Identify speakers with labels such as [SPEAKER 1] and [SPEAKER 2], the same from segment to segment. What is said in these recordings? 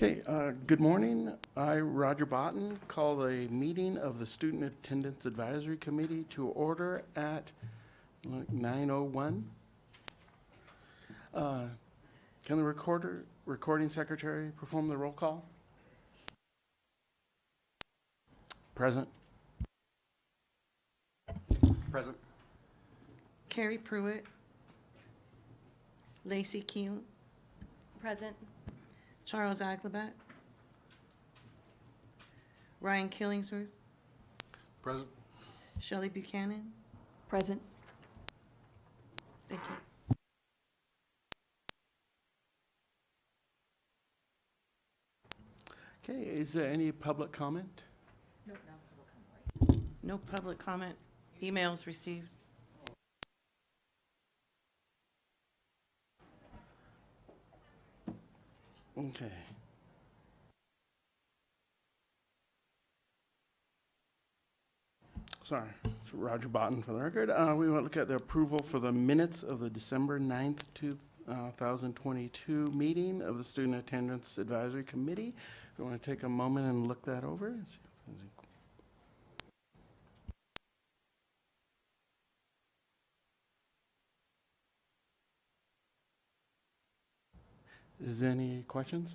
[SPEAKER 1] Okay, good morning. I, Roger Botten, call the meeting of the Student Attendance Advisory Committee to order at 9:01. Can the recording secretary perform the roll call? Present.
[SPEAKER 2] Present.
[SPEAKER 3] Carrie Pruitt. Lacey Kuhn.
[SPEAKER 4] Present.
[SPEAKER 3] Charles Aglabat. Ryan Killingsworth.
[SPEAKER 2] Present.
[SPEAKER 3] Shelley Buchanan.
[SPEAKER 4] Present.
[SPEAKER 3] Thank you.
[SPEAKER 1] Okay, is there any public comment?
[SPEAKER 3] No public comment. Emails received.
[SPEAKER 1] Okay. Sorry, it's Roger Botten for the record. We want to look at the approval for the minutes of the December 9th, 2022 meeting of the Student Attendance Advisory Committee. We want to take a moment and look that over. And see if there's any Is there any questions?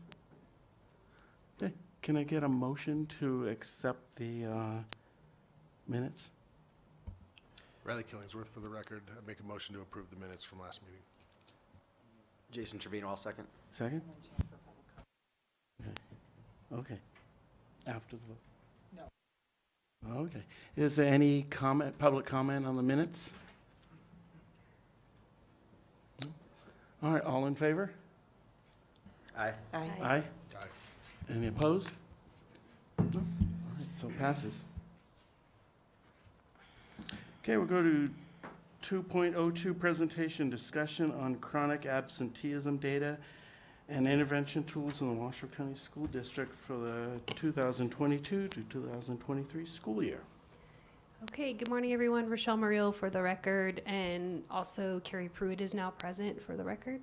[SPEAKER 1] Okay, can I get a motion to accept the minutes?
[SPEAKER 2] Riley Killingsworth for the record. I make a motion to approve the minutes from last meeting.
[SPEAKER 5] Jason Trevino, I'll second.
[SPEAKER 1] Second? Okay. After the vote? No. Okay. Is there any comment, public comment on the minutes? No? All right, all in favor?
[SPEAKER 5] Aye.
[SPEAKER 3] Aye.
[SPEAKER 1] Aye.
[SPEAKER 2] Aye.
[SPEAKER 1] Any opposed? No? All right, so it passes. Okay, we'll go to 2.02 presentation discussion on chronic absenteeism data and intervention tools in the Washoe County School District for the 2022 to 2023 school year.
[SPEAKER 4] Okay, good morning, everyone. Rochelle Murillo for the record, and also Carrie Pruitt is now present for the record.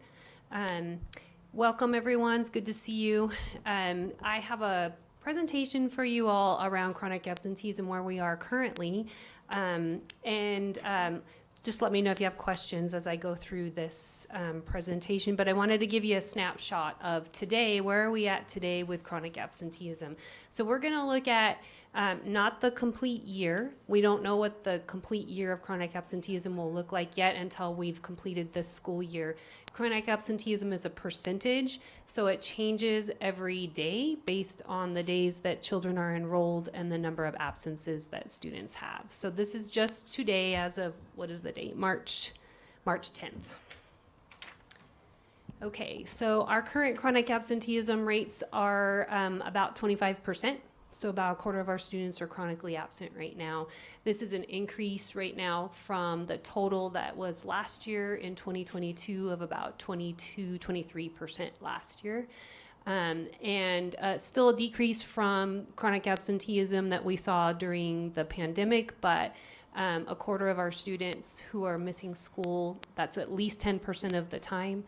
[SPEAKER 4] Welcome, everyone. It's good to see you. I have a presentation for you all around chronic absenteeism, where we are currently. Just let me know if you have questions as I go through this presentation. But I wanted to give you a snapshot of today. Where are we at today with chronic absenteeism? So we're going to look at not the complete year. We don't know what the complete year of chronic absenteeism will look like yet until we've completed this school year. Chronic absenteeism is a percentage, so it changes every day based on the days that children are enrolled and the number of absences that students have. So this is just today as of, what is the date? March 10th. Okay, so our current chronic absenteeism rates are about 25%. So about a quarter of our students are chronically absent right now. This is an increase right now from the total that was last year in 2022 of about 23% last year. Still a decrease from chronic absenteeism that we saw during the pandemic, but a quarter of our students who are missing school, that's at least 10% of the time.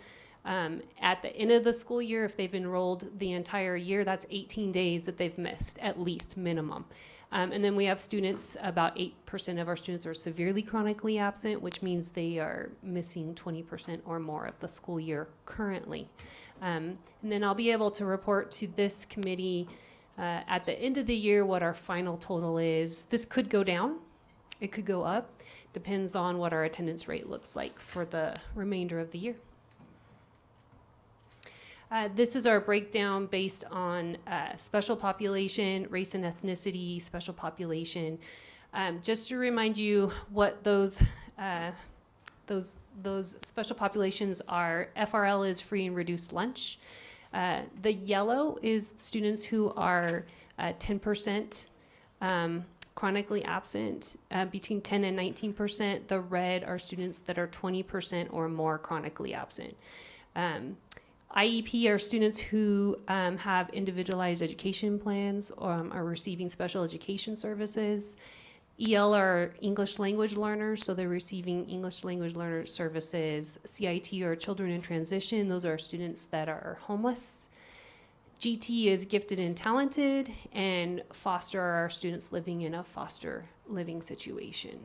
[SPEAKER 4] At the end of the school year, if they've enrolled the entire year, that's 18 days that they've missed, at least minimum. And then we have students, about 8% of our students are severely chronically absent, which means they are missing 20% or more of the school year currently. And then I'll be able to report to this committee at the end of the year what our final total is. This could go down, it could go up, depends on what our attendance rate looks like for the remainder of the year. This is our breakdown based on special population, race and ethnicity, special population. Just to remind you what those special populations are, FRL is free and reduced lunch. The yellow is students who are 10% chronically absent, between 10 and 19%. The red are students that are 20% or more chronically absent. IEP are students who have individualized education plans or are receiving special education services. EL are English language learners, so they're receiving English language learner services. CIT are children in transition. Those are students that are homeless. GT is gifted and talented, and foster are our students living in a foster living situation.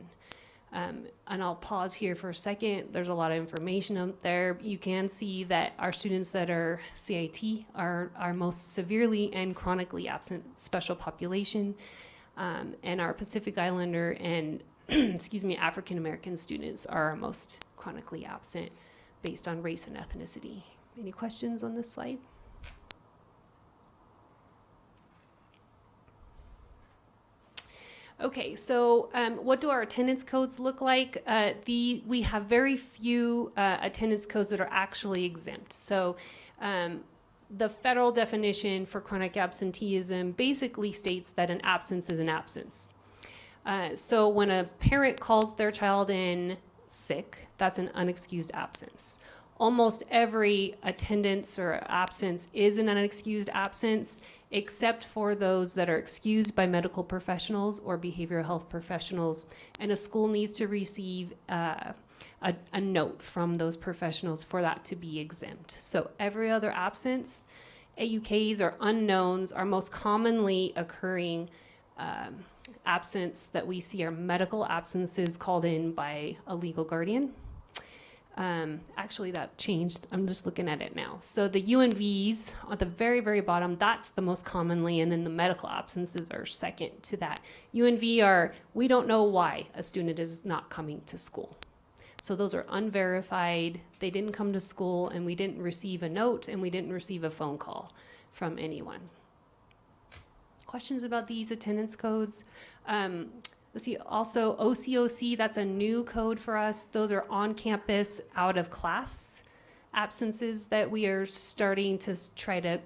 [SPEAKER 4] And I'll pause here for a second. There's a lot of information up there. You can see that our students that are CIT are our most severely and chronically absent special population, and our Pacific Islander and African American students are our most chronically absent based on race and ethnicity. Any questions on this slide? Okay, so what do our attendance codes look like? We have very few attendance codes that are actually exempt. So the federal definition for chronic absenteeism basically states that an absence is an absence. So when a parent calls their child in sick, that's an unexcused absence. Almost every attendance or absence is an unexcused absence, except for those that are excused by medical professionals or behavioral health professionals, and a school needs to receive a note from those professionals for that to be exempt. So every other absence, AUKs or unknowns, are most commonly occurring absence that we see are medical absences called in by a legal guardian. Actually, that changed. I'm just looking at it now. So the UNVs at the very, very bottom, that's the most commonly, and then the medical absences are second to that. UNV are, we don't know why a student is not coming to school. So those are unverified. They didn't come to school, and we didn't receive a note, and we didn't receive a phone call from anyone. Questions about these attendance codes? Let's see, also OCOC, that's a new code for us. Those are on-campus, out-of-class absences that we are starting to try to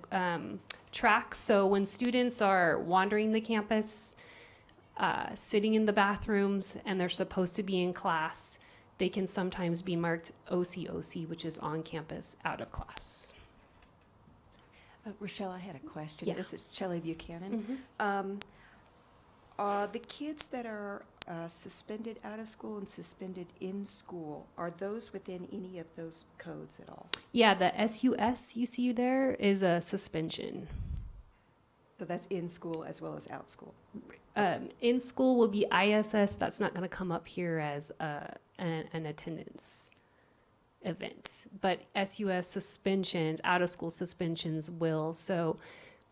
[SPEAKER 4] track. So when students are wandering the campus, sitting in the bathrooms, and they're supposed to be in class, they can sometimes be marked OCOC, which is on-campus, out-of-class.
[SPEAKER 6] Rochelle, I had a question.
[SPEAKER 4] Yeah.
[SPEAKER 6] This is Shelley Buchanan. The kids that are suspended out of school and suspended in school, are those within any of those codes at all?
[SPEAKER 4] Yeah, the SUS you see there is a suspension.
[SPEAKER 6] So that's in school as well as out school?
[SPEAKER 4] In school will be ISS. That's not going to come up here as an attendance event, but SUS suspensions, out of school suspensions will. So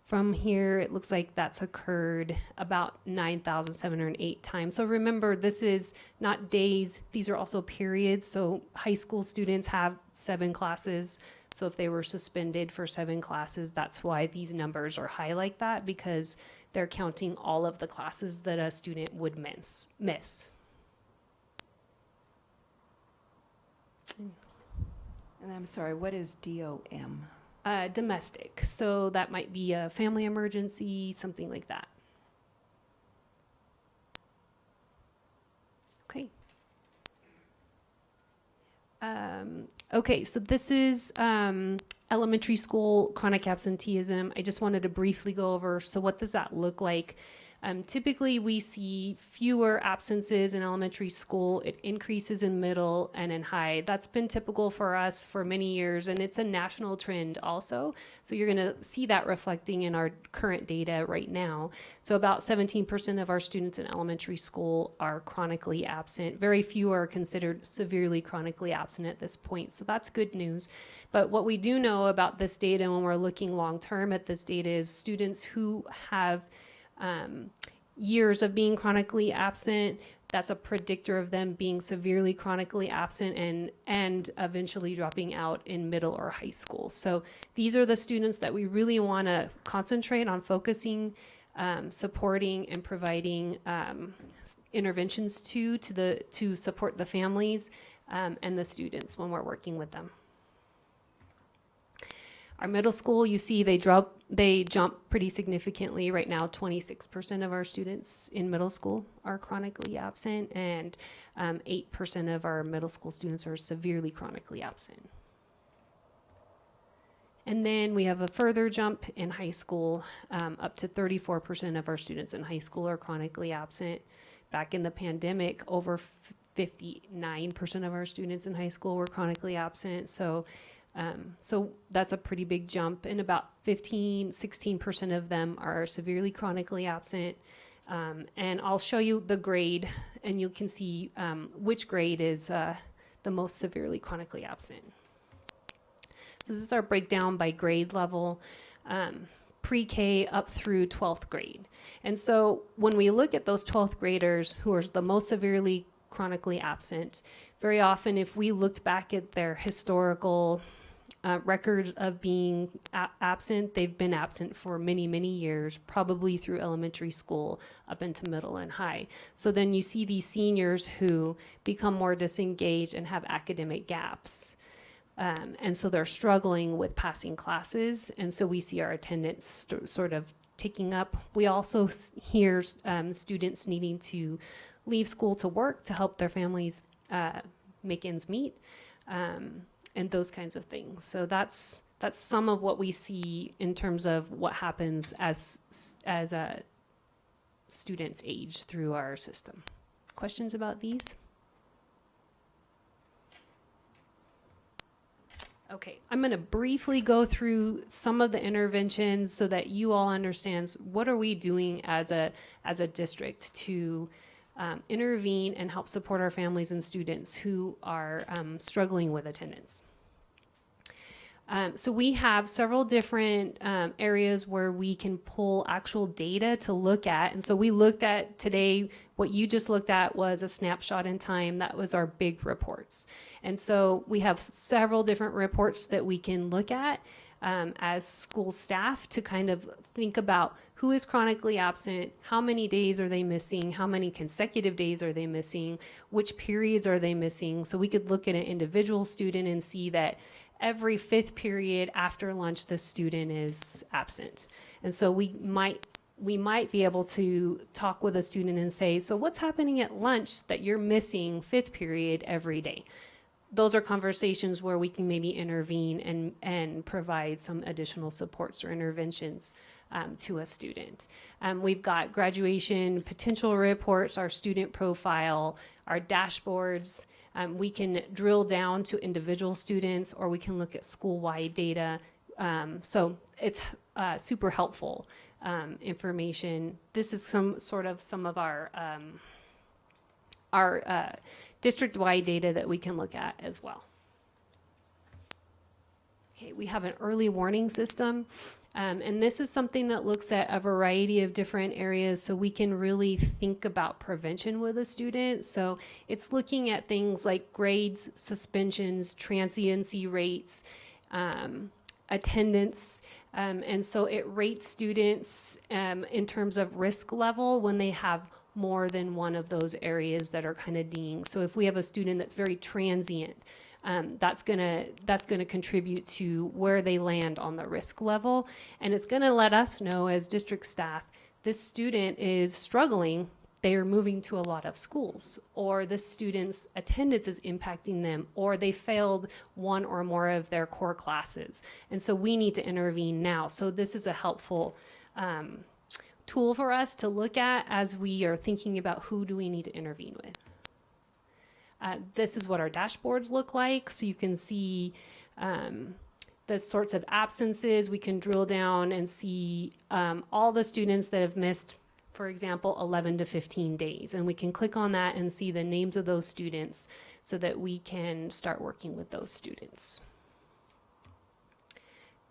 [SPEAKER 4] from here, it looks like that's occurred about 9,708 times. So remember, this is not days. These are also periods. So high school students have 7 classes. So if they were suspended for 7 classes, that's why these numbers are high like that, because they're counting all of the classes that a student would miss.
[SPEAKER 6] And I'm sorry, what is DOM?
[SPEAKER 4] Domestic. So that might be a family emergency, something like that. Okay. Okay, so this is elementary school chronic absenteeism. I just wanted to briefly go over, so what does that look like? Typically, we see fewer absences in elementary school. It increases in middle and in high. That's been typical for us for many years, and it's a national trend also. So you're going to see that reflecting in our current data right now. So about 17% of our students in elementary school are chronically absent. Very few are considered severely chronically absent at this point. So that's good news. But what we do know about this data when we're looking long-term at this data is students who have years of being chronically absent, that's a predictor of them being severely chronically absent and eventually dropping out in middle or high school. So these are the students that we really want to concentrate on focusing, supporting, and providing interventions to support the families and the students when we're working with them. Our middle school, you see they jump pretty significantly. Right now, 26% of our students in middle school are chronically absent, and 8% of our middle school students are severely chronically absent. And then we have a further jump in high school. Up to 34% of our students in high school are chronically absent. Back in the pandemic, over 59% of our students in high school were chronically absent. So So that's a pretty big jump, and about 16% of them are severely chronically absent. And I'll show you the grade, and you can see which grade is the most severely chronically absent. So this is our breakdown by grade level, pre-K up through 12th grade. And so when we look at those 12th graders who are the most severely chronically absent, very often if we looked back at their historical records of being absent, they've been absent for many, many years, probably through elementary school up into middle and high. So then you see these seniors who become more disengaged and have academic gaps. And so they're struggling with passing classes. And so we see our attendance sort of ticking up. We also hear students needing to leave school to work to help their families make ends meet, and those kinds of things. So that's some of what we see in terms of what happens as students age through our system. Questions about these? Okay, I'm going to briefly go through some of the interventions so that you all understand what are we doing as a district to intervene and help support our families and students who are struggling with attendance. So we have several different areas where we can pull actual data to look at. And so we looked at today, what you just looked at was a snapshot in time. That was our big reports. And so we have several different reports that we can look at as school staff to kind of think about who is chronically absent, how many days are they missing, how many consecutive days are they missing, which periods are they missing. So we could look at an individual student and see that every 5th period after lunch, the student is absent. And so we might be able to talk with a student and say, so what's happening at lunch that you're missing 5th period every day? Those are conversations where we can maybe intervene and provide some additional supports or interventions to a student. We've got graduation potential reports, our student profile, our dashboards. We can drill down to individual students, or we can look at school-wide data. So it's super helpful information. This is some of our district-wide data that we can look at as well. Okay, we have an early warning system. And this is something that looks at a variety of different areas so we can really think about prevention with a student. So it's looking at things like grades, suspensions, transiency rates, attendance. And so it rates students in terms of risk level when they have more than one of those areas that are kind of dinging. So if we have a student that's very transient, that's gonna contribute to where they land on the risk level, and it's gonna let us know as district staff, this student is struggling, they are moving to a lot of schools, or this student's attendance is impacting them, or they failed one or more of their core classes, and so we need to intervene now. So this is a helpful tool for us to look at as we are thinking about who do we need to intervene with. This is what our dashboards look like. So you can see the sorts of absences. We can drill down and see all the students that have missed, for example, 11 to 15 days. And we can click on that and see the names of those students so that we can start working with those students.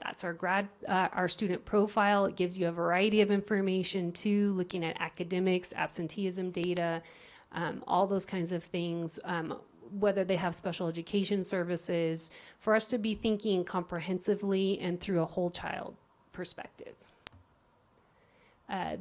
[SPEAKER 4] That's our student profile. It gives you a variety of information too, looking at academics, absenteeism data, all those kinds of things, whether they have special education services, for us to be thinking comprehensively and through a whole child perspective.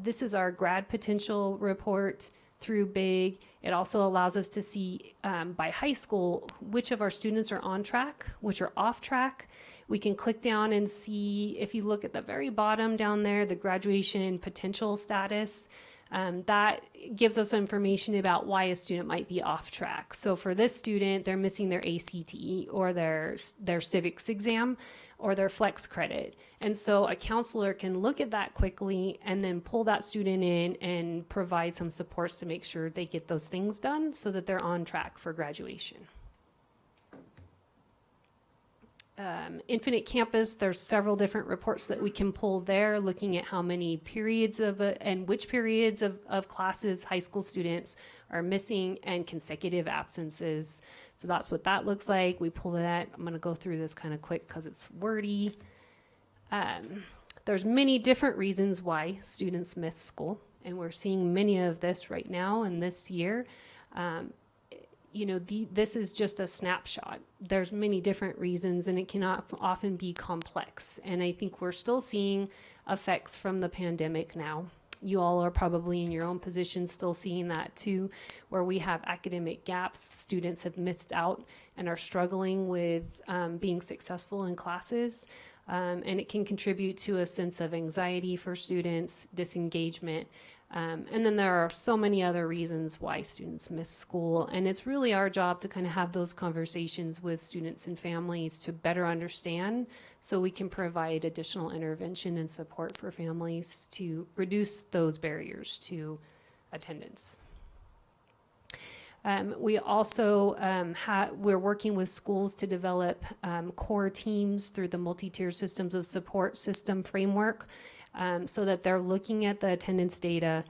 [SPEAKER 4] This is our grad potential report through BIG. It also allows us to see by high school which of our students are on track, which are off track. We can click down and see, if you look at the very bottom down there, the graduation potential status. That gives us information about why a student might be off track. So for this student, they're missing their ACT or their civics exam or their flex credit. And so a counselor can look at that quickly and then pull that student in and provide some supports to make sure they get those things done so that they're on track for graduation. Infinite Campus, there's several different reports that we can pull there, looking at how many periods and which periods of classes high school students are missing and consecutive absences. So that's what that looks like. We pull that. I'm going to go through this kind of quick because it's wordy. There's many different reasons why students miss school, and we're seeing many of this right now and this year. This is just a snapshot. There's many different reasons, and it cannot often be complex. And I think we're still seeing effects from the pandemic now. You all are probably in your own positions still seeing that too, where we have academic gaps. Students have missed out and are struggling with being successful in classes. And it can contribute to a sense of anxiety for students, disengagement. And then there are so many other reasons why students miss school. And it's really our job to kind of have those conversations with students and families to better understand, so we can provide additional intervention and support for families to reduce those barriers to attendance. We also we're working with schools to develop core teams through the multi-tier systems of support system framework, so that they're looking at the attendance data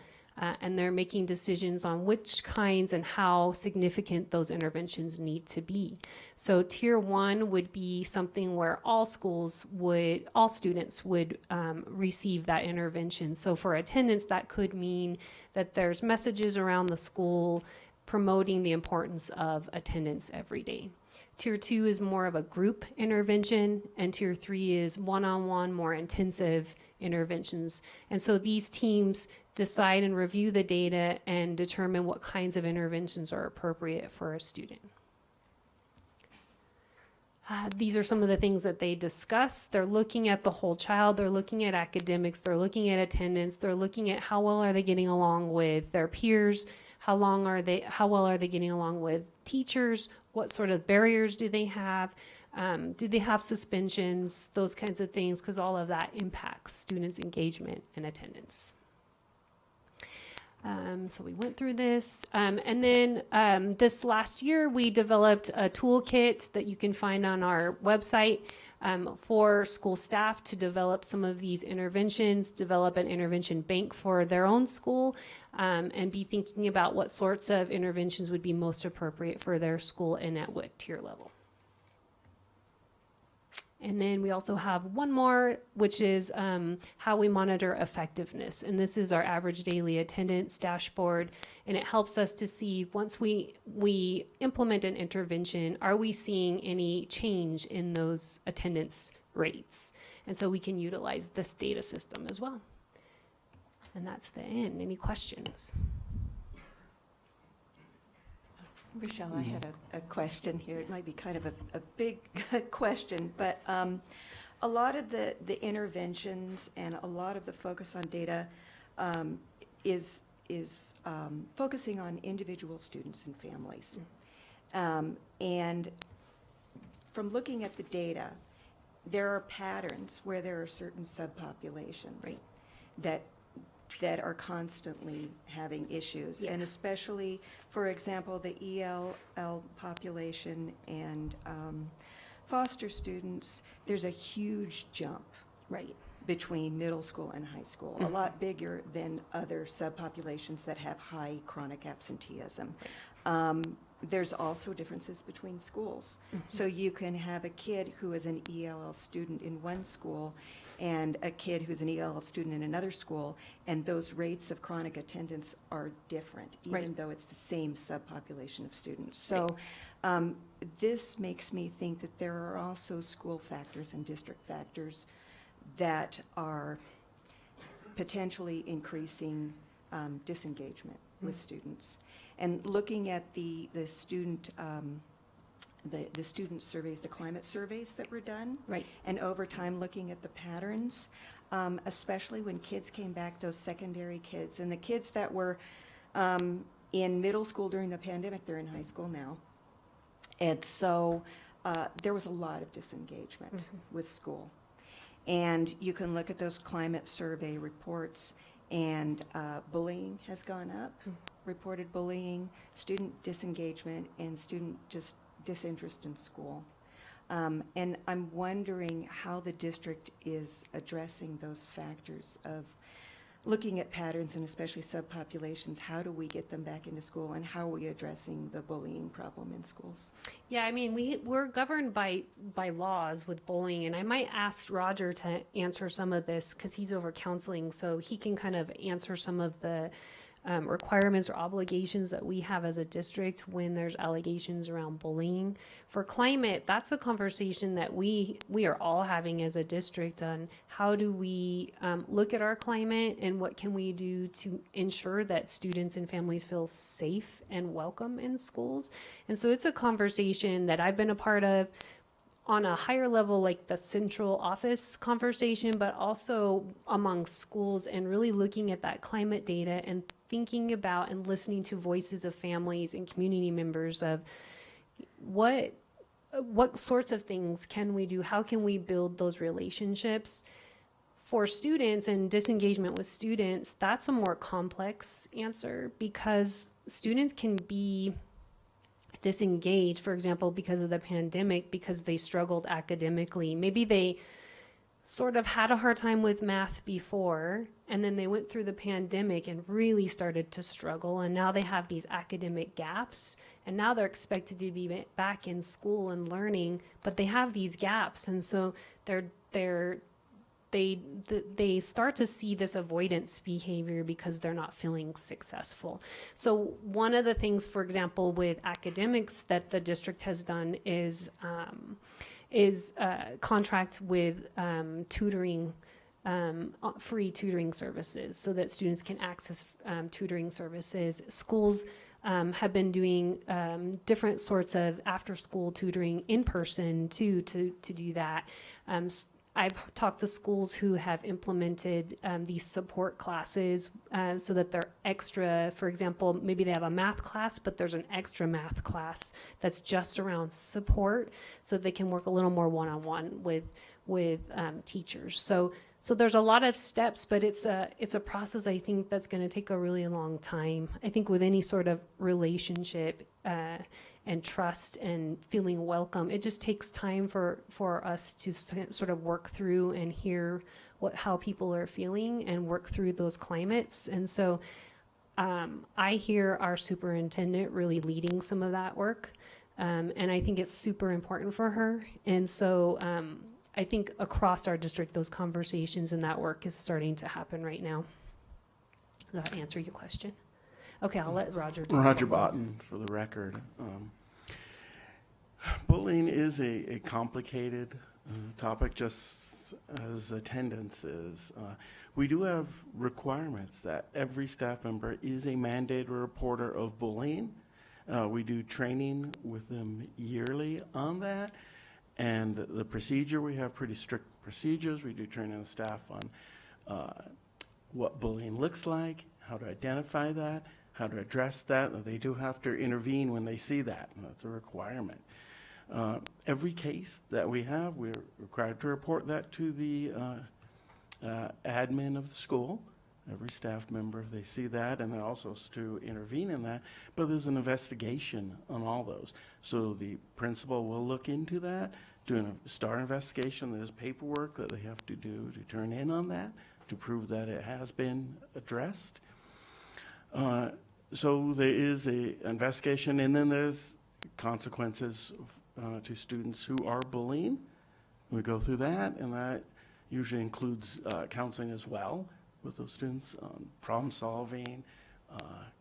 [SPEAKER 4] and they're making decisions on which kinds and how significant those interventions need to be. So tier 1 would be something where all students would receive that intervention. So for attendance, that could mean that there's messages around the school promoting the importance of attendance every day. Tier 2 is more of a group intervention, and Tier 3 is one-on-one, more intensive interventions. And so these teams decide and review the data and determine what kinds of interventions are appropriate for a student. These are some of the things that they discuss. They're looking at the whole child. They're looking at academics. They're looking at attendance. They're looking at how well are they getting along with their peers. How well are they getting along with teachers? What sort of barriers do they have? Do they have suspensions? Those kinds of things, because all of that impacts students' engagement and attendance. So we went through this. And then this last year, we developed a toolkit that you can find on our website for school staff to develop some of these interventions, develop an intervention bank for their own school, and be thinking about what sorts of interventions would be most appropriate for their school and at what tier level. And then we also have one more, which is how we monitor effectiveness. And this is our average daily attendance dashboard. And it helps us to see, once we implement an intervention, are we seeing any change in those attendance rates? And so we can utilize this data system as well. And that's the end. Any questions?
[SPEAKER 6] Rochelle, I had a question here. It might be kind of a big question, but a lot of the interventions and a lot of the focus on data is focusing on individual students and families. And from looking at the data, there are patterns where there are certain subpopulations that are constantly having issues.
[SPEAKER 4] Yeah.
[SPEAKER 6] And especially, for example, the ELL population and foster students, there's a huge jump
[SPEAKER 4] Right.
[SPEAKER 6] between middle school and high school, a lot bigger than other subpopulations that have high chronic absenteeism. There's also differences between schools. So you can have a kid who is an ELL student in one school and a kid who's an ELL student in another school, and those rates of chronic attendance are different, even though it's the same subpopulation of students. So this makes me think that there are also school factors and district factors that are potentially increasing disengagement with students. And looking at the student surveys, the climate surveys that were done,
[SPEAKER 4] Right.
[SPEAKER 6] and over time looking at the patterns, especially when kids came back, those secondary kids, and the kids that were in middle school during the pandemic, they're in high school now. And so there was a lot of disengagement with school. And you can look at those climate survey reports, and bullying has gone up, reported bullying, student disengagement, and student just disinterest in school. And I'm wondering how the district is addressing those factors of looking at patterns and especially subpopulations. How do we get them back into school, and how are we addressing the bullying problem in schools?
[SPEAKER 4] Yeah, I mean, we're governed by laws with bullying, and I might ask Roger to answer some of this because he's over counseling, so he can kind of answer some of the requirements or obligations that we have as a district when there's allegations around bullying. For climate, that's a conversation that we are all having as a district on how do we look at our climate and what can we do to ensure that students and families feel safe and welcome in schools. And so it's a conversation that I've been a part of on a higher level, like the central office conversation, but also among schools, and really looking at that climate data and thinking about and listening to voices of families and community members of what sorts of things can we do? How can we build those relationships? For students and disengagement with students, that's a more complex answer because students can be disengaged, for example, because of the pandemic, because they struggled academically. Maybe they sort of had a hard time with math before, and then they went through the pandemic and really started to struggle, and now they have these academic gaps, and now they're expected to be back in school and learning, but they have these gaps, and so they start to see this avoidance behavior because they're not feeling successful. So one of the things, for example, with academics that the district has done is contract with tutoring, free tutoring services so that students can access tutoring services. Schools have been doing different sorts of after-school tutoring in person too, to do that. I've talked to schools who have implemented these support classes so that they're extra. For example, maybe they have a math class, but there's an extra math class that's just around support so they can work a little more one-on-one with teachers. So there's a lot of steps, but it's a process I think that's going to take a really long time. I think with any sort of relationship and trust and feeling welcome, it just takes time for us to sort of work through and hear how people are feeling and work through those climates. And so I hear our superintendent really leading some of that work, and I think it's super important for her. And so I think across our district, those conversations and that work is starting to happen right now. Does that answer your question? Okay, I'll let Roger talk.
[SPEAKER 1] Roger Botten, for the record. Bullying is a complicated topic, just as attendance is. We do have requirements that every staff member is a mandated reporter of bullying. We do training with them yearly on that. And the procedure, we have pretty strict procedures. We do training the staff on what bullying looks like, how to identify that, how to address that. And they do have to intervene when they see that. And that's a requirement. Every case that we have, we're required to report that to the admin of the school. Every staff member, they see that, and they're also to intervene in that. But there's an investigation on all those. So the principal will look into that, start an investigation. There's paperwork that they have to do to turn in on that to prove that it has been addressed. So there is an investigation, and then there's consequences to students who are bullying. We go through that, and that usually includes counseling as well with those students on problem solving,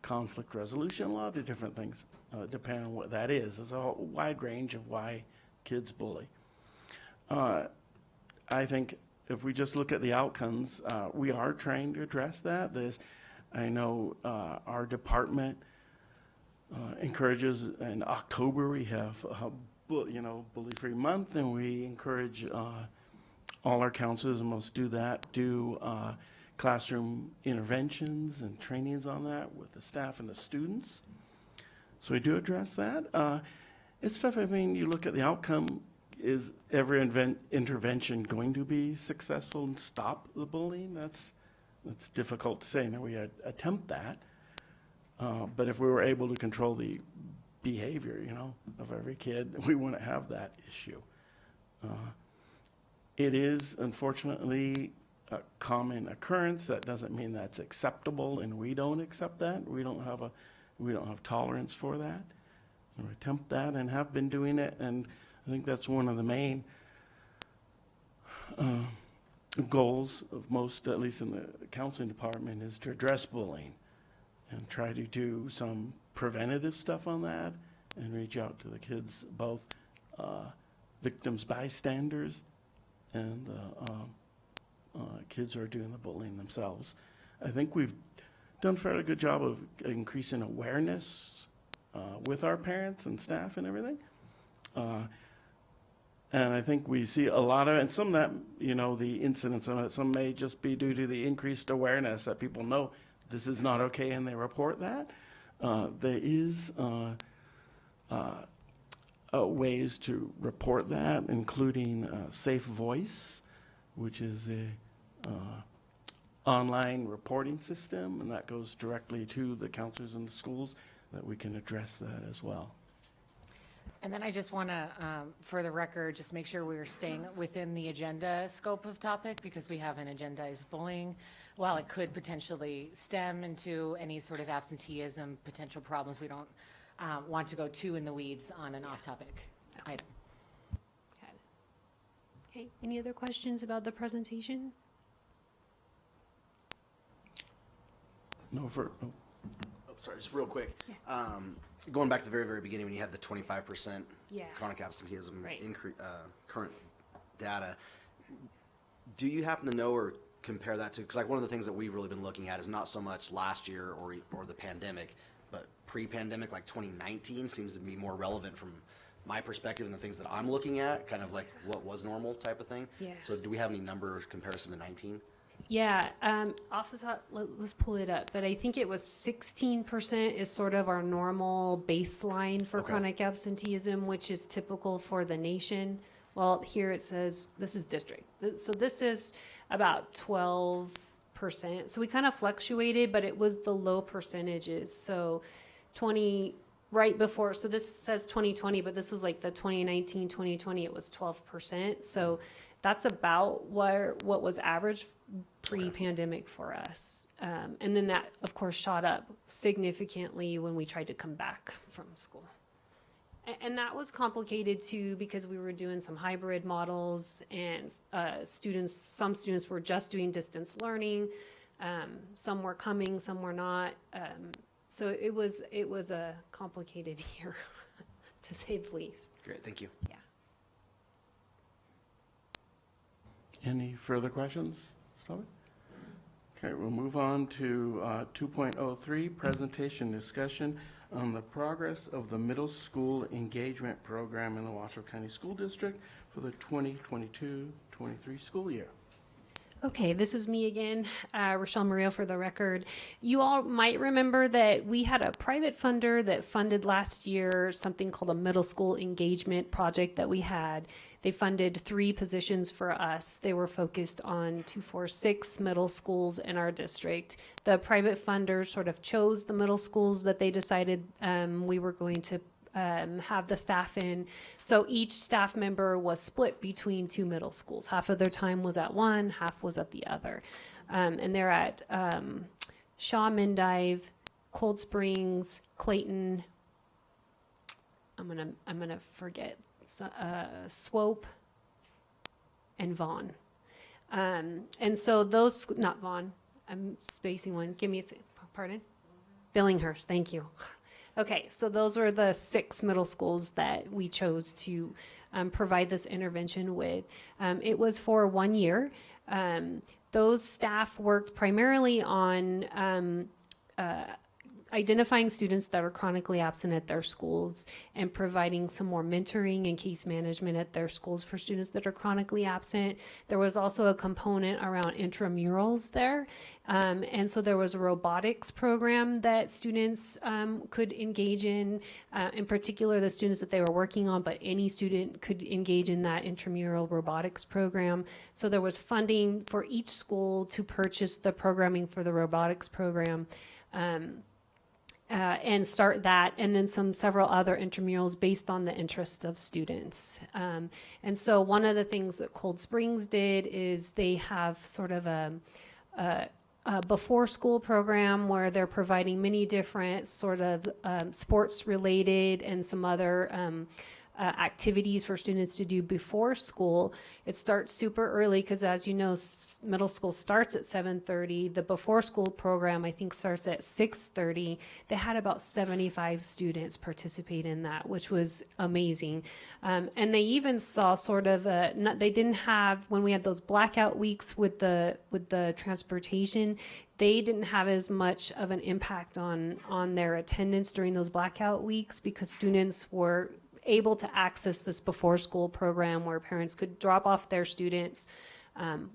[SPEAKER 1] conflict resolution, a lot of different things, depending on what that is. There's a wide range of why kids bully. I think if we just look at the outcomes, we are trying to address that. I know our department encourages, in October we have Bully-Free Month, and we encourage all our counselors, and most do that, classroom interventions and trainings on that with the staff and the students. So we do address that. It's tough. I mean, you look at the outcome, is every intervention going to be successful and stop the bullying? That's difficult to say. Now we attempt that, but if we were able to control the behavior, of every kid, we wouldn't have that issue. It is unfortunately a common occurrence. That doesn't mean that's acceptable, and we don't accept that. We don't have tolerance for that. We attempt that and have been doing it, and I think that's one of the main goals of most, at least in the counseling department, is to address bullying and try to do some preventative stuff on that and reach out to the kids, both victims, bystanders, and kids who are doing the bullying themselves. I think we've done a fairly good job of increasing awareness with our parents and staff and everything. And I think we see a lot of, and some of that, the incidents of it, some may just be due to the increased awareness that people know this is not okay and they report that. There is ways to report that, including Safe Voice, which is a online reporting system, and that goes directly to the counselors in the schools, that we can address that as well.
[SPEAKER 7] And then I just want to, for the record, just make sure we're staying within the agenda scope of topic, because we haven't agendized bullying. While it could potentially stem into any sort of absenteeism, potential problems, we don't want to go too in the weeds on an off-topic item.
[SPEAKER 4] Okay, any other questions about the presentation?
[SPEAKER 1] No,
[SPEAKER 5] Oh, sorry, just real quick. Going back to the very, very beginning when you had the 25%
[SPEAKER 4] Yeah.
[SPEAKER 5] chronic absenteeism
[SPEAKER 4] Right.
[SPEAKER 5] current data, do you happen to know or compare that to, because like one of the things that we've really been looking at is not so much last year or the pandemic, but pre-pandemic, like 2019 seems to be more relevant from my perspective and the things that I'm looking at, kind of like what was normal type of thing.
[SPEAKER 4] Yeah.
[SPEAKER 5] So do we have any number comparison to 19?
[SPEAKER 4] Yeah, off the top, let's pull it up. But I think it was 16% is sort of our normal baseline for
[SPEAKER 5] Okay.
[SPEAKER 4] chronic absenteeism, which is typical for the nation. Well, here it says this is district. So this is about 12%. So we kind of fluctuated, but it was the low percentages. So 20, right before, so this says 2020, but this was like the 2019, 2020, it was 12%. So that's about what was average pre-pandemic for us. And then that, of course, shot up significantly when we tried to come back from school. And that was complicated too, because we were doing some hybrid models, and some students were just doing distance learning. Some were coming, some were not. So it was a complicated year, to say the least.
[SPEAKER 5] Great, thank you.
[SPEAKER 4] Yeah.
[SPEAKER 1] Any further questions? Stop it. Okay, we'll move on to 2.03, presentation discussion on the progress of the middle school engagement program in the Washoe County School District for the 2022-23 school year.
[SPEAKER 4] Okay, this is me again, Rochelle Murillo for the record. You all might remember that we had a private funder that funded last year something called a middle school engagement project that we had. They funded 3 positions for us. They were focused on 246 middle schools in our district. The private funders sort of chose the middle schools that they decided we were going to have the staff in. So each staff member was split between 2 middle schools. Half of their time was at one, half was at the other. And they're at Shaw, Mendive, Cold Springs, Clayton. I'm gonna forget. Swope and Vaughn. And so those, not Vaughn, I'm spacing one. Give me a pardon? Billinghurst, thank you. Okay, so those were the 6 middle schools that we chose to provide this intervention with. It was for 1 year. Those staff worked primarily on identifying students that are chronically absent at their schools and providing some more mentoring and case management at their schools for students that are chronically absent. There was also a component around intramurals there. And so there was a robotics program that students could engage in particular the students that they were working on, but any student could engage in that intramural robotics program. So there was funding for each school to purchase the programming for the robotics program. and start that, and then several other intramurals based on the interest of students. And so one of the things that Cold Springs did is they have sort of a before school program where they're providing many different sort of sports related and some other activities for students to do before school. It starts super early because, as you know, middle school starts at 7:30. The before school program, I think, starts at 6:30. They had about 75 students participate in that, which was amazing. And they even saw sort of they didn't have, when we had those blackout weeks with the transportation, they didn't have as much of an impact on their attendance during those blackout weeks because students were able to access this before school program where parents could drop off their students.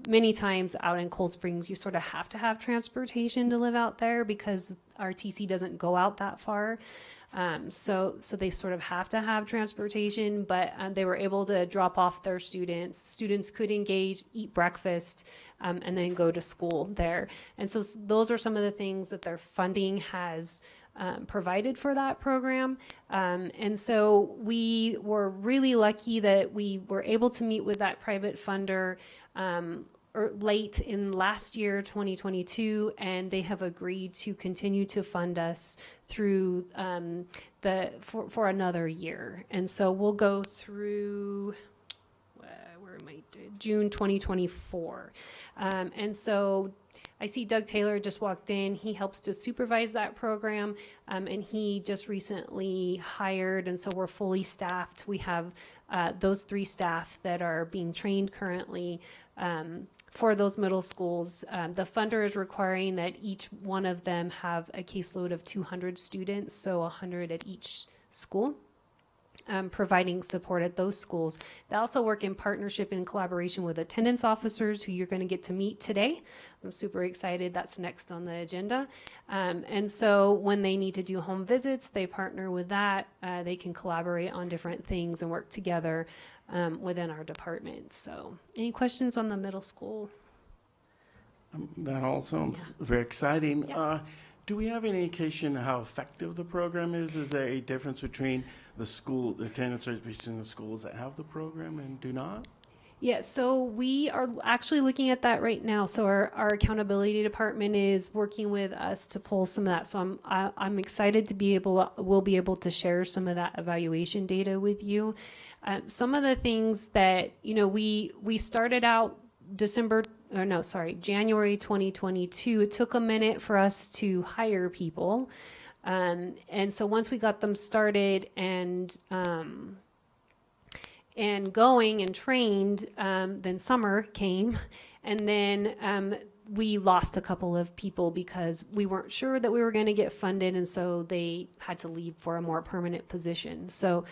[SPEAKER 4] Many times out in Cold Springs, you sort of have to have transportation to live out there because RTC doesn't go out that far. So they sort of have to have transportation, but they were able to drop off their students. Students could engage, eat breakfast, and then go to school there. And so those are some of the things that their funding has provided for that program. And so we were really lucky that we were able to meet with that private funder late in last year, 2022, and they have agreed to continue to fund us through for another year. And so we'll go through June 2024. And so I see Doug Taylor just walked in. He helps to supervise that program, and he just recently hired, and so we're fully staffed. We have those 3 staff that are being trained currently for those middle schools. The funder is requiring that each one of them have a caseload of 200 students, so 100 at each school. Providing support at those schools. They also work in partnership and collaboration with attendance officers who you're going to get to meet today. I'm super excited. That's next on the agenda. And so when they need to do home visits, they partner with that. They can collaborate on different things and work together within our department. So any questions on the middle school?
[SPEAKER 1] That all sounds very exciting.
[SPEAKER 4] Yeah.
[SPEAKER 1] Do we have any indication how effective the program is? Is there a difference between the attendance rates between the schools that have the program and do not?
[SPEAKER 4] Yeah, so we are actually looking at that right now. So our accountability department is working with us to pull some of that. So I'm excited to we'll be able to share some of that evaluation data with you. Some of the things that, we started out January 2022. It took a minute for us to hire people. And so once we got them started and going and trained, then summer came, and then we lost a couple of people because we weren't sure that we were going to get funded, and so they had to leave for a more permanent position. So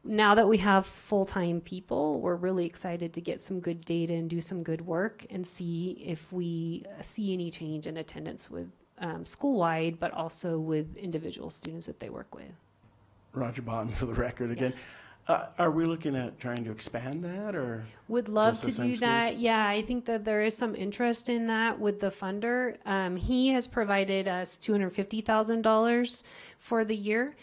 [SPEAKER 4] now that we have full-time people, we're really excited to get some good data and do some good work and see if we see any change in attendance with school-wide, but also with individual students that they work with.
[SPEAKER 1] Roger Botton for the record again. Are we looking at trying to expand that, or?
[SPEAKER 4] Would love
[SPEAKER 1] just
[SPEAKER 4] to
[SPEAKER 1] the same
[SPEAKER 4] do that.
[SPEAKER 1] schools?
[SPEAKER 4] Yeah, I think that there is some interest in that with the funder. He has provided us $250,000 for the year.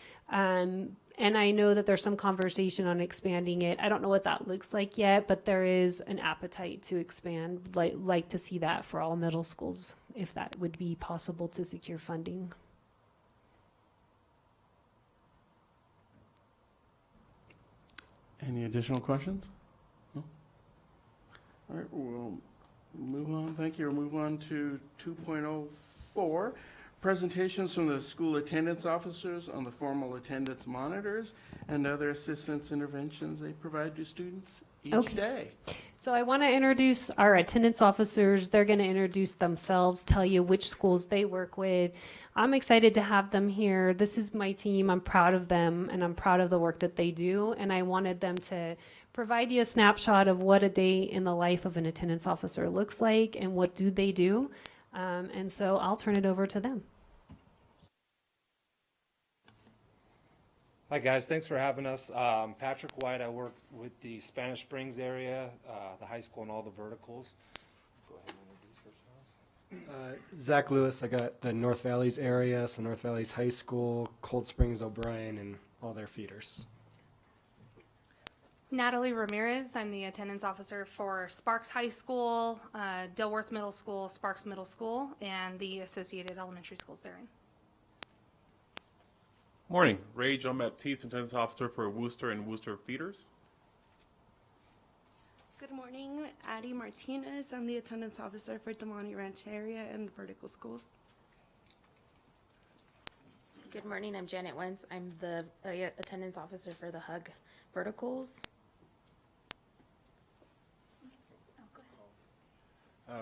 [SPEAKER 4] And I know that there's some conversation on expanding it. I don't know what that looks like yet, but there is an appetite to expand. Like to see that for all middle schools, if that would be possible to secure funding.
[SPEAKER 1] Any additional questions? No? All right, we'll move on. Thank you. We'll move on to 2.04. Presentations from the school attendance officers on the formal attendance monitors and other assistance interventions they provide to students each day.
[SPEAKER 4] So I want to introduce our attendance officers. They're going to introduce themselves, tell you which schools they work with. I'm excited to have them here. This is my team. I'm proud of them, and I'm proud of the work that they do. And I wanted them to provide you a snapshot of what a day in the life of an attendance officer looks like and what do they do. And so I'll turn it over to them.
[SPEAKER 8] Hi guys, thanks for having us. Patrick White, I work with the Spanish Springs area, the high school and all the verticals. Go ahead and introduce yourselves.
[SPEAKER 9] Zach Lewis, I got the North Valleys area, so North Valleys High School, Cold Springs, O'Brien, and all their feeders.
[SPEAKER 10] Natalie Ramirez, I'm the attendance officer for Sparks High School, Dilworth Middle School, Sparks Middle School, and the associated elementary schools therein.
[SPEAKER 11] Morning, Ray John Baptiste, attendance officer for Worcester and Worcester feeders.
[SPEAKER 12] Good morning, Addie Martinez. I'm the attendance officer for Damani Rancheria and the vertical schools.
[SPEAKER 13] Good morning, I'm Janet Wentz. I'm the attendance officer for the HUG verticals.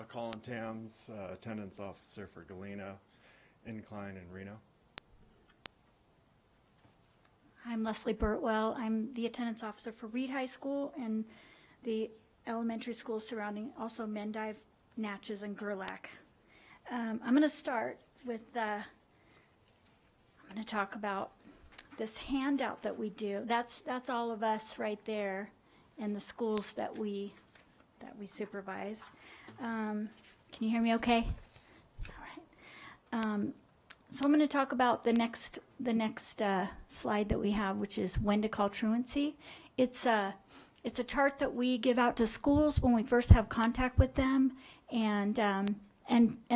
[SPEAKER 14] Colin Tams, attendance officer for Galena, Incline, and Reno.
[SPEAKER 15] I'm Leslie Burtwell. I'm the attendance officer for Reed High School and the elementary schools surrounding, also Mendive, Natchez, and Gerlach. I'm going to start with I'm going to talk about this handout that we do. That's all of us right there in the schools that we supervise. Can you hear me okay? All right. So I'm going to talk about the next slide that we have, which is when to call truancy. It's a chart that we give out to schools when we first have contact with them, and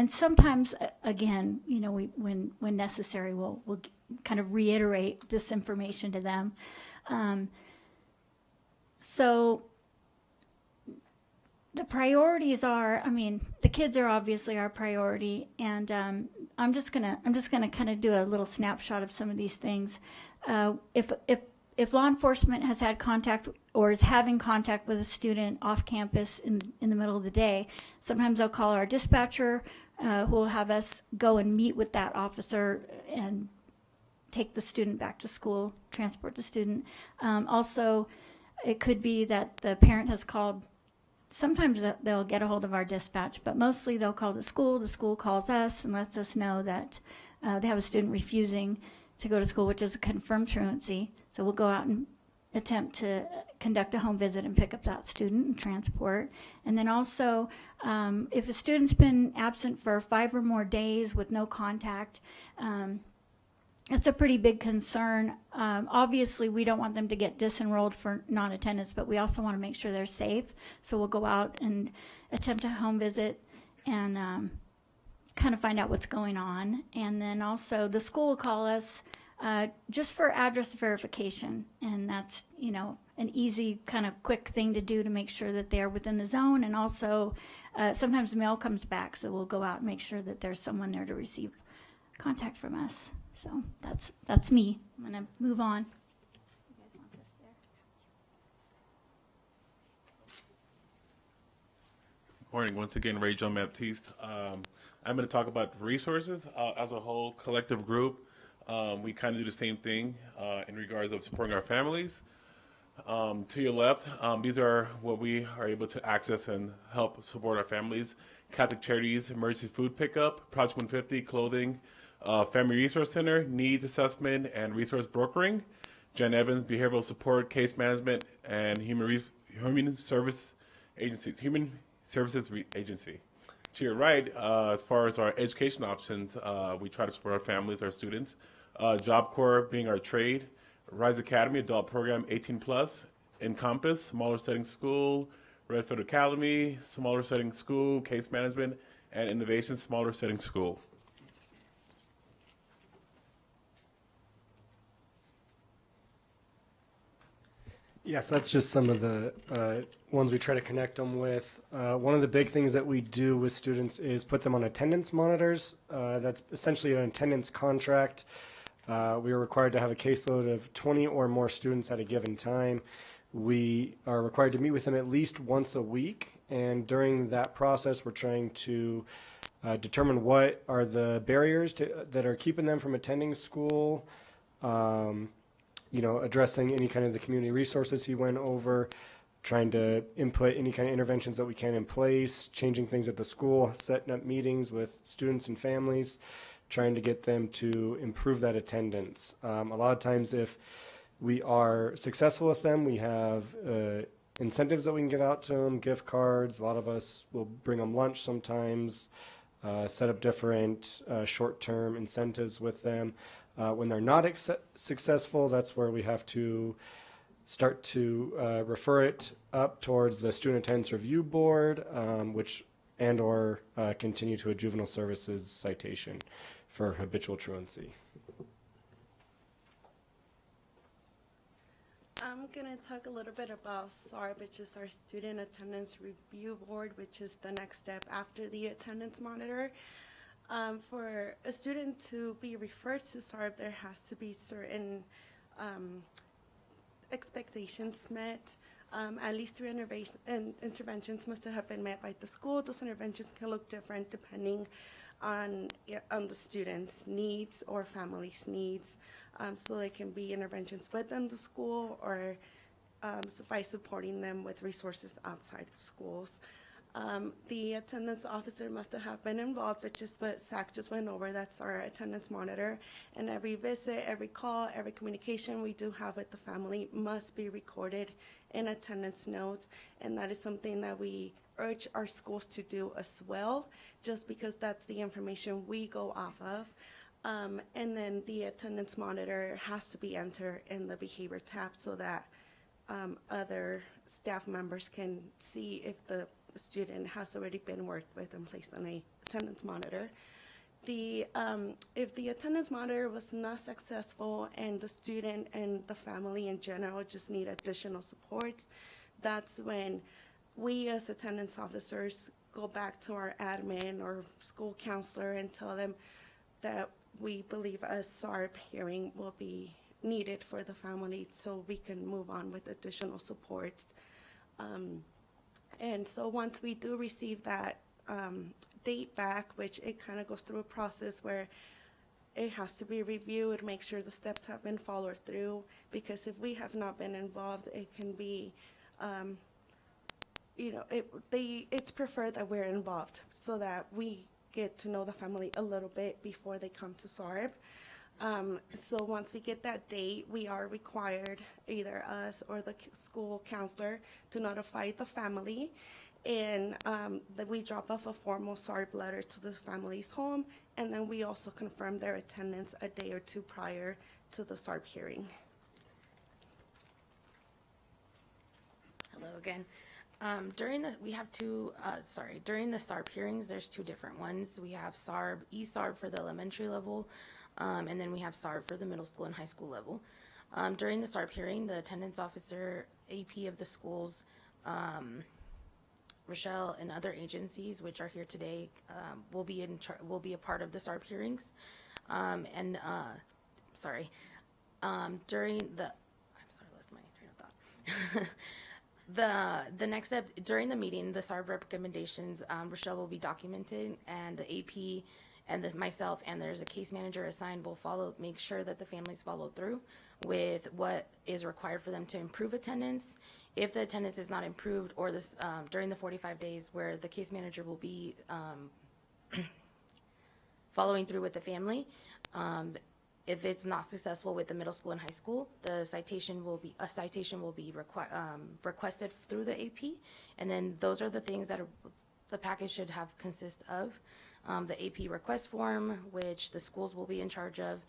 [SPEAKER 15] sometimes again, you know, when necessary, we'll kind of reiterate this information to them. So the priorities are, I mean, the kids are obviously our priority, and I'm just gonna kind of do a little snapshot of some of these things. If law enforcement has had contact or is having contact with a student off campus in the middle of the day, sometimes they'll call our dispatcher, who will have us go and meet with that officer and take the student back to school, transport the student. Also, it could be that the parent has called. Sometimes they'll get a hold of our dispatch, but mostly they'll call the school calls us and lets us know that they have a student refusing to go to school, which is a confirmed truancy. So we'll go out and attempt to conduct a home visit and pick up that student and transport. And then also, if a student's been absent for 5 or more days with no contact, it's a pretty big concern. Obviously, we don't want them to get disenrolled for non-attendance, but we also want to make sure they're safe. So we'll go out and attempt a home visit and kind of find out what's going on. And then also the school will call us just for address verification. And that's, you know, an easy kind of quick thing to do to make sure that they're within the zone. And also sometimes the mail comes back, so we'll go out and make sure that there's someone there to receive contact from us. So that's me. I'm going to move on. You guys want this there?
[SPEAKER 11] Morning, once again, Ray John Baptiste. I'm going to talk about resources as a whole collective group. We kind of do the same thing in regards of supporting our families. To your left, these are what we are able to access and help support our families. Catholic Charities, Emergency Food Pickup, Project 150, Clothing, Family Resource Center, Needs Assessment and Resource Brokering, Jen Evans, Behavioral Support, Case Management, and Human Services Agency. To your right, as far as our education options, we try to support our families, our students. Job Corps being our trade, Rise Academy, adult program 18+, Encompass, smaller setting school, Redfield Academy, smaller setting school, Case Management, and Innovation, smaller setting school.
[SPEAKER 9] Yes, that's just some of the ones we try to connect them with. One of the big things that we do with students is put them on attendance monitors. That's essentially an attendance contract. We are required to have a caseload of 20 or more students at a given time. We are required to meet with them at least once a week, and during that process, we're trying to determine what are the barriers that are keeping them from attending school. You know, addressing any kind of the community resources he went over, trying to input any kind of interventions that we can in place, changing things at the school, setting up meetings with students and families, trying to get them to improve that attendance. A lot of times if we are successful with them, we have incentives that we can give out to them, gift cards. A lot of us will bring them lunch sometimes. set up different short-term incentives with them. When they're not successful, that's where we have to start to refer it up towards the Student Attendance Review Board, or continue to a juvenile services citation for habitual truancy.
[SPEAKER 12] I'm going to talk a little bit about SARB, which is our Student Attendance Review Board, which is the next step after the attendance monitor. For a student to be referred to SARB, there has to be certain expectations met. At least 3 interventions must have been met by the school. Those interventions can look different depending on the student's needs or family's needs. So they can be interventions within the school or by supporting them with resources outside the schools. The attendance officer must have been involved, which is what Zach just went over. That's our attendance monitor. And every visit, every call, every communication we do have with the family must be recorded in attendance notes. And that is something that we urge our schools to do as well, just because that's the information we go off of. And then the attendance monitor has to be entered in the behavior tab so that other staff members can see if the student has already been worked with and placed on a attendance monitor. If the attendance monitor was not successful and the student and the family in general just need additional supports, that's when we as attendance officers go back to our admin or school counselor and tell them that we believe a SARB hearing will be needed for the family so we can move on with additional supports. And so once we do receive that date back, which it kind of goes through a process where it has to be reviewed, make sure the steps have been followed through, because if we have not been involved, it can be, it's preferred that we're involved so that we get to know the family a little bit before they come to SARB. So once we get that date, we are required, either us or the school counselor, to notify the family, and that we drop off a formal SARB letter to the family's home, and then we also confirm their attendance a day or two prior to the SARB hearing.
[SPEAKER 13] Hello again. During the SARB hearings, there's 2 different ones. We have SARB, e-SARB for the elementary level, and then we have SARB for the middle school and high school level. During the SARB hearing, the attendance officer, AP of the schools, Rochelle, and other agencies which are here today will be a part of the SARB hearings. Lost my train of thought. The next step during the meeting, the SARB recommendations, Rochelle will be documented, and the AP and myself, and there's a case manager assigned, will make sure that the families follow through with what is required for them to improve attendance. If the attendance is not improved, or this during the 45 days where the case manager will be following through with the family, if it's not successful with the middle school and high school, a citation will be requested through the AP, and then those are the things that the package should have consist of. The AP request form, which the schools will be in charge of,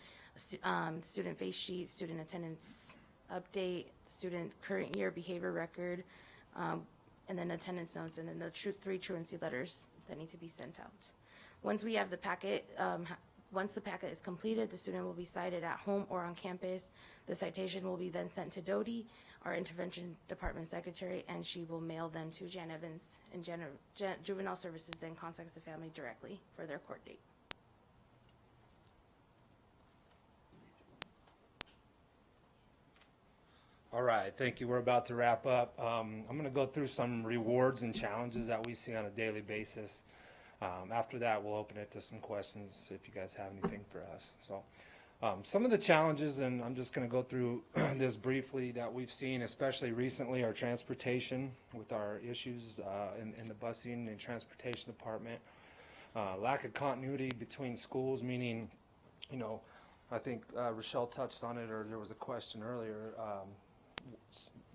[SPEAKER 13] student face sheet, student attendance update, student current year behavior record, and then attendance notes, and then the 3 truancy letters that need to be sent out. Once we have the packet, once the packet is completed, the student will be cited at home or on campus. The citation will be then sent to Dodie, our intervention department secretary, and she will mail them to Jan Evans, and Juvenile Services then contacts the family directly for their court date.
[SPEAKER 8] All right, thank you. We're about to wrap up. I'm going to go through some rewards and challenges that we see on a daily basis. After that, we'll open it to some questions if you guys have anything for us. So some of the challenges, and I'm just going to go through this briefly, that we've seen, especially recently, are transportation with our issues in the busing and transportation department. Lack of continuity between schools, meaning, I think Rochelle touched on it, or there was a question earlier.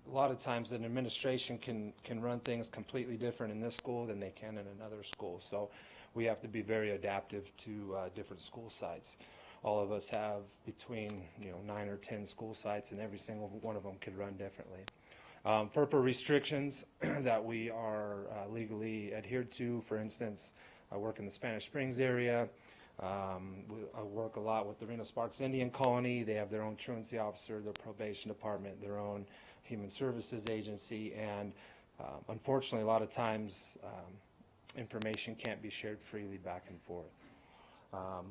[SPEAKER 8] a lot of times an administration can run things completely different in this school than they can in another school. So we have to be very adaptive to different school sites. All of us have between 9 or 10 school sites, and every single one of them could run differently. FERPA restrictions that we are legally adhered to, for instance, I work in the Spanish Springs area. I work a lot with the Reno Sparks Indian Colony. They have their own truancy officer, their probation department, their own human services agency, and unfortunately, a lot of times information can't be shared freely back and forth.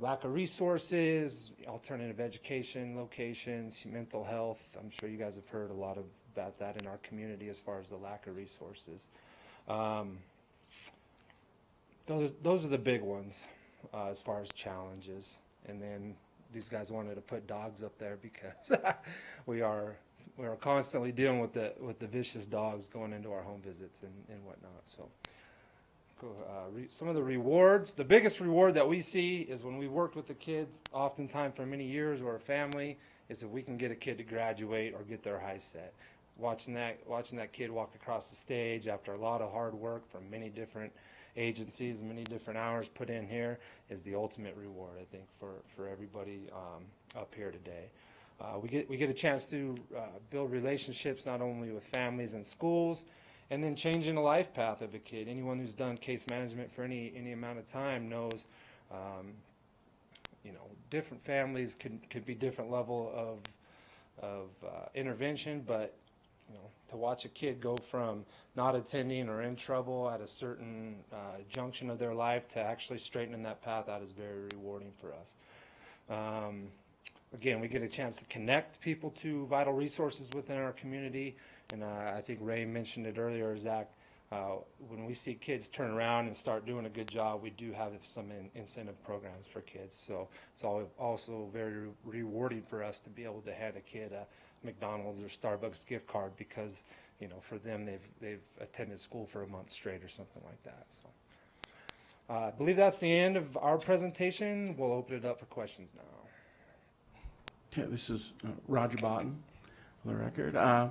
[SPEAKER 8] Lack of resources, alternative education locations, mental health. I'm sure you guys have heard a lot about that in our community as far as the lack of resources. Those are the big ones as far as challenges. And then these guys wanted to put dogs up there because we are constantly dealing with the vicious dogs going into our home visits and whatnot. So some of the rewards, the biggest reward that we see is when we worked with the kids, oftentimes for many years, or a family, is if we can get a kid to graduate or get their high set. Watching that kid walk across the stage after a lot of hard work from many different agencies, many different hours put in here, is the ultimate reward, I think, for everybody up here today. We get a chance to build relationships not only with families and schools, and then changing the life path of a kid. Anyone who's done case management for any amount of time knows, different families could be different level of intervention, but to watch a kid go from not attending or in trouble at a certain junction of their life to actually straightening that path out is very rewarding for us. Again, we get a chance to connect people to vital resources within our community, and I think Ray mentioned it earlier, Zach. When we see kids turn around and start doing a good job, we do have some incentive programs for kids. So it's also very rewarding for us to be able to hand a kid a McDonald's or Starbucks gift card because, for them, they've attended school for a month straight or something like that. So I believe that's the end of our presentation. We'll open it up for questions now.
[SPEAKER 1] Okay, this is Roger Botten, for the record. I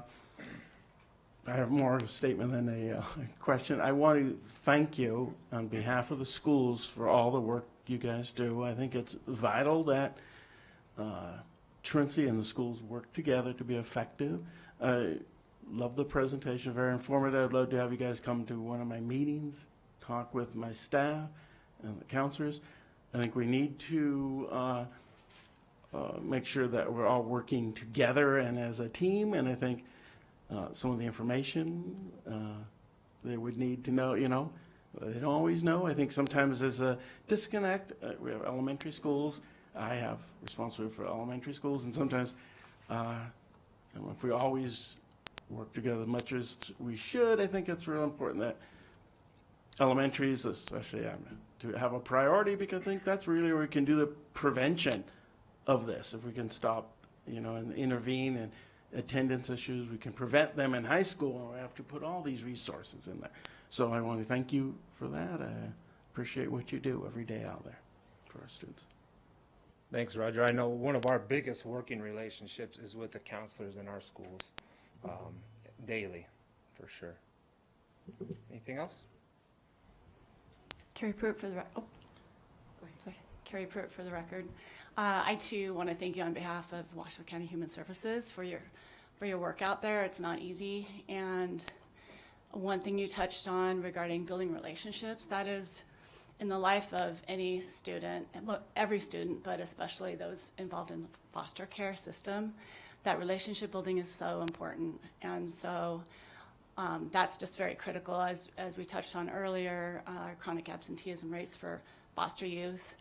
[SPEAKER 1] have more of a statement than a question. I want to thank you on behalf of the schools for all the work you guys do. I think it's vital that truancy and the schools work together to be effective. Love the presentation, very informative. I'd love to have you guys come to one of my meetings, talk with my staff and the counselors. I think we need to make sure that we're all working together and as a team, and I think some of the information they would need to know, they don't always know. I think sometimes there's a disconnect. We have elementary schools. I have responsibility for elementary schools, and sometimes if we always work together as much as we should, I think it's real important that elementaries, especially, to have a priority, because I think that's really where we can do the prevention of this. If we can stop, and intervene and attendance issues, we can prevent them in high school, and we have to put all these resources in there. So I want to thank you for that. I appreciate what you do every day out there for our students.
[SPEAKER 8] Thanks, Roger. I know one of our biggest working relationships is with the counselors in our schools, daily, for sure. Anything else?
[SPEAKER 16] Carrie Pruitt for the Carrie Pruitt for the record. I too want to thank you on behalf of Washoe County Human Services for your work out there. It's not easy, and one thing you touched on regarding building relationships, that is in the life of any student, well, every student, but especially those involved in the foster care system, that relationship building is so important. And so that's just very critical. As we touched on earlier, chronic absenteeism rates for foster youth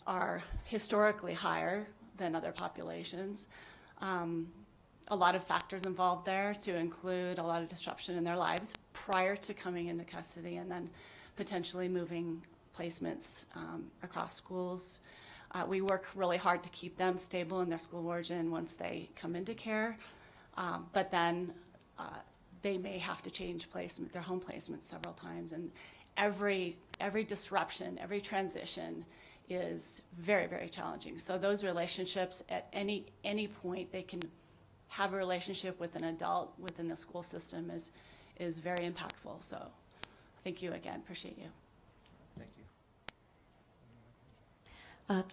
[SPEAKER 16] are historically higher than other populations. A lot of factors involved there, to include a lot of disruption in their lives prior to coming into custody, and then potentially moving placements across schools. We work really hard to keep them stable in their school of origin once they come into care, but then they may have to change placement, their home placement several times, and every disruption, every transition is very, very challenging. So those relationships at any point, they can have a relationship with an adult within the school system is very impactful. So thank you again. Appreciate you.
[SPEAKER 8] Thank you.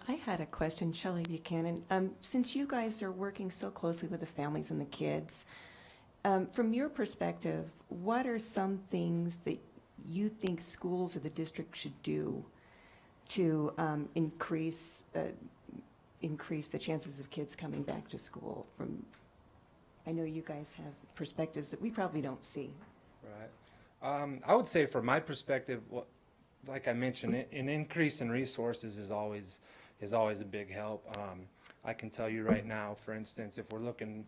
[SPEAKER 6] I had a question, Shelley Buchanan. Since you guys are working so closely with the families and the kids, from your perspective, what are some things that you think schools or the district should do to increase the chances of kids coming back to school? I know you guys have perspectives that we probably don't see.
[SPEAKER 8] Right. I would say from my perspective, like I mentioned, an increase in resources is always a big help. I can tell you right now, for instance, if we're looking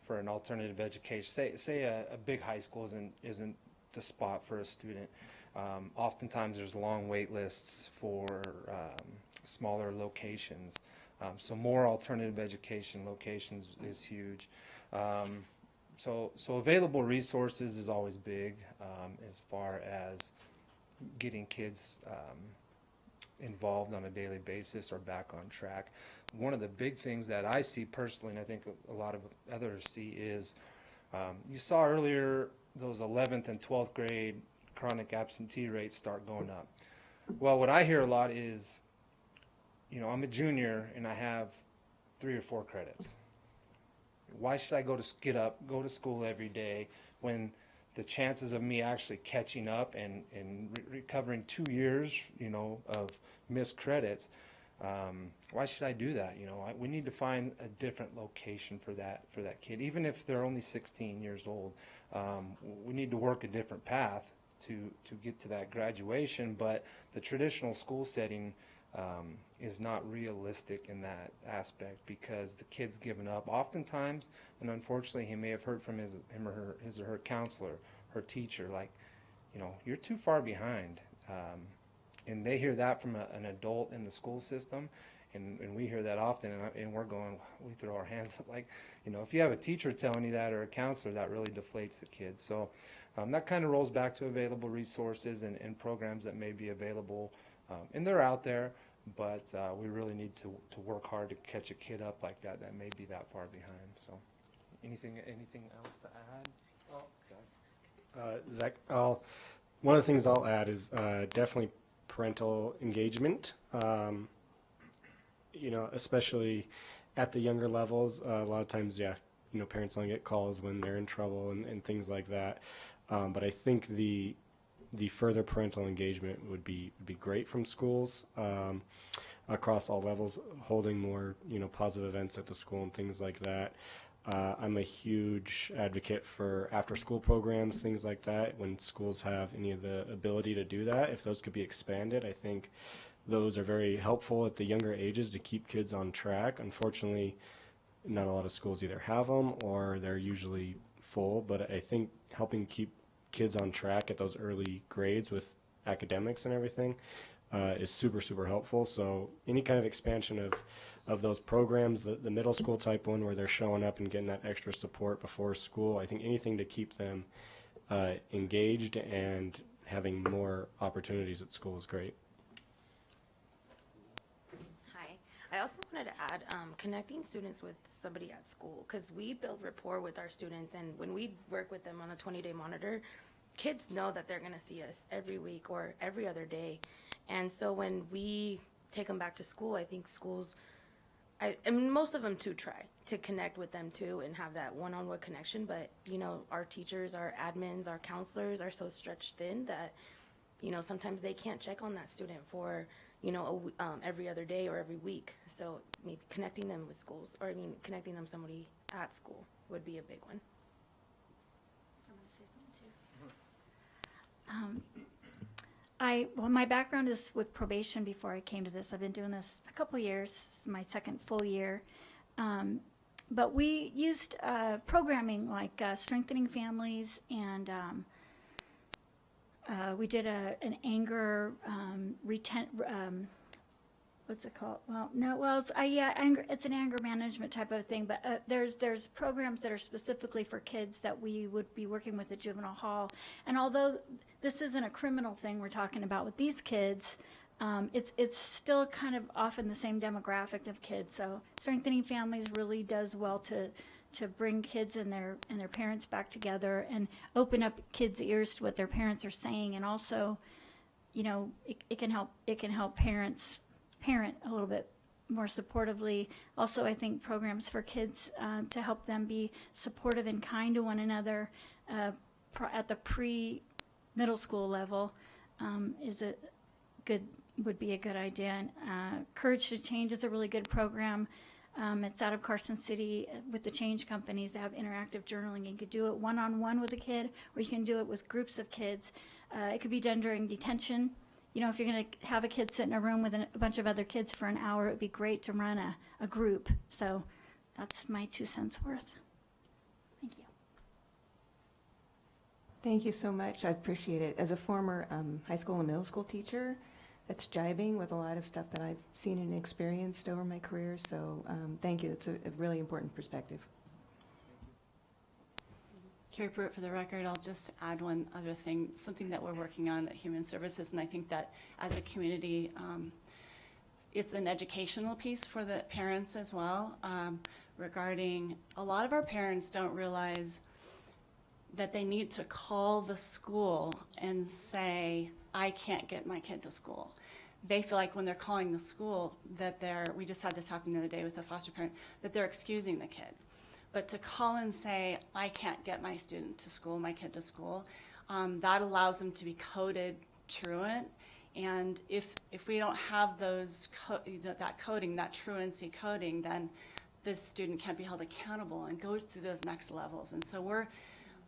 [SPEAKER 8] for an alternative education, say a big high school isn't the spot for a student. Oftentimes there's long wait lists for smaller locations. So more alternative education locations is huge. So available resources is always big as far as getting kids involved on a daily basis or back on track. One of the big things that I see personally, and I think a lot of others see, is you saw earlier those 11th and 12th grade chronic absentee rates start going up. Well, what I hear a lot is, I'm a junior and I have 3 or 4 credits. Why should I go to school every day when the chances of me actually catching up and recovering 2 years, of missed credits, why should I do that? We need to find a different location for that kid, even if they're only 16 years old. We need to work a different path to get to that graduation, but the traditional school setting is not realistic in that aspect because the kid's given up oftentimes, and unfortunately he may have heard from his or her counselor, her teacher, like, you're too far behind. And they hear that from an adult in the school system, and we hear that often, and we throw our hands up like, if you have a teacher telling you that or a counselor, that really deflates the kids. So that kind of rolls back to available resources and programs that may be available, and they're out there, but we really need to work hard to catch a kid up like that may be that far behind. So anything else to add?
[SPEAKER 9] Zach, one of the things I'll add is definitely parental engagement. Especially at the younger levels, a lot of times, parents only get calls when they're in trouble and things like that. But I think the further parental engagement would be great from schools across all levels, holding more positive events at the school and things like that. I'm a huge advocate for after-school programs, things like that. When schools have any of the ability to do that, if those could be expanded, I think those are very helpful at the younger ages to keep kids on track. Unfortunately, not a lot of schools either have them or they're usually full, but I think helping keep kids on track at those early grades with academics and everything is super, super helpful. So any kind of expansion of those programs, the middle school type one where they're showing up and getting that extra support before school, I think anything to keep them engaged and having more opportunities at school is great.
[SPEAKER 13] Hi. I also wanted to add connecting students with somebody at school, because we build rapport with our students, and when we work with them on a 20-day monitor, kids know that they're going to see us every week or every other day. And so when we take them back to school, I think schools, and most of them too, try to connect with them too and have that one-on-one connection. But, our teachers, our admins, our counselors are so stretched thin that, sometimes they can't check on that student for, every other day or every week. So maybe connecting them with schools, connecting them somebody at school would be a big one.
[SPEAKER 15] I'm going to say something too. My background is with probation before I came to this. I've been doing this a couple years. This is my second full year. But we used programming like strengthening families, and we did an anger what's it called? It's an anger management type of thing. But there's programs that are specifically for kids that we would be working with at juvenile hall. And although this isn't a criminal thing we're talking about with these kids, it's still kind of often the same demographic of kids. So strengthening families really does well to to bring kids and their parents back together and open up kids' ears to what their parents are saying, and also, you know, it can help parents parent a little bit more supportively. Also, I think programs for kids to help them be supportive and kind to one another at the pre-middle school level would be a good idea. And Courage to Change is a really good program. It's out of Carson City with the Change Companies. They have interactive journaling. You could do it one-on-one with a kid, or you can do it with groups of kids. It could be done during detention. You know, if you're going to have a kid sit in a room with a bunch of other kids for an hour, it would be great to run a group. So that's my 2 cents worth. Thank you.
[SPEAKER 6] Thank you so much. I appreciate it. As a former high school and middle school teacher, that's jiving with a lot of stuff that I've seen and experienced over my career. So thank you. It's a really important perspective.
[SPEAKER 16] Carrie Pruitt, for the record, I'll just add one other thing, something that we're working on at Human Services, and I think that as a community, it's an educational piece for the parents as well, regarding a lot of our parents don't realize that they need to call the school and say, I can't get my kid to school. They feel like when they're calling the school that we just had this happen the other day with a foster parent, that they're excusing the kid. But to call and say, I can't get my student to school, my kid to school, that allows them to be coded truant. And if we don't have those that coding, that truancy coding, then this student can't be held accountable and goes through those next levels. And so we're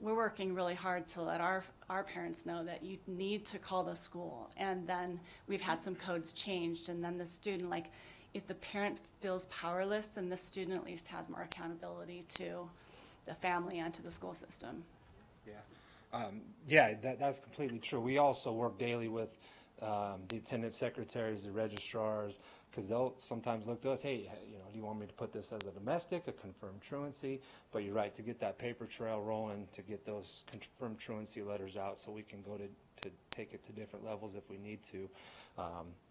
[SPEAKER 16] working really hard to let our parents know that you need to call the school. And then we've had some codes changed, and then the student, like, if the parent feels powerless, then the student at least has more accountability to the family and to the school system.
[SPEAKER 8] Yeah, that's completely true. We also work daily with the attendance secretaries, the registrars, because they'll sometimes look to us, hey, you know, do you want me to put this as a domestic, a confirmed truancy? But you're right, to get that paper trail rolling, to get those confirmed truancy letters out so we can go to take it to different levels if we need to.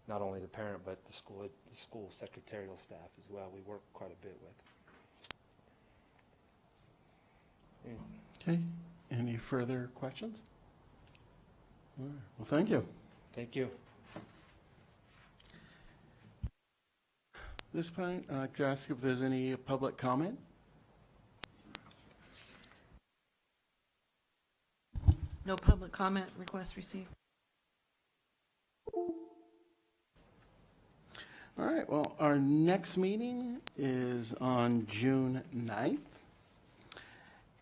[SPEAKER 8] Not only the parent, but the school secretarial staff as well. We work quite a bit with.
[SPEAKER 1] Okay. Any further questions? All right. Well, thank you.
[SPEAKER 8] Thank you.
[SPEAKER 1] At this point, I'd like to ask if there's any public comment.
[SPEAKER 3] No public comment request received.
[SPEAKER 1] All right, well, our next meeting is on June 9th.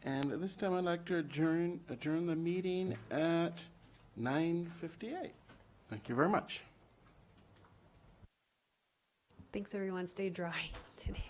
[SPEAKER 1] And at this time, I'd like to adjourn the meeting at 9:58. Thank you very much.
[SPEAKER 4] Thanks, everyone. Stay dry today.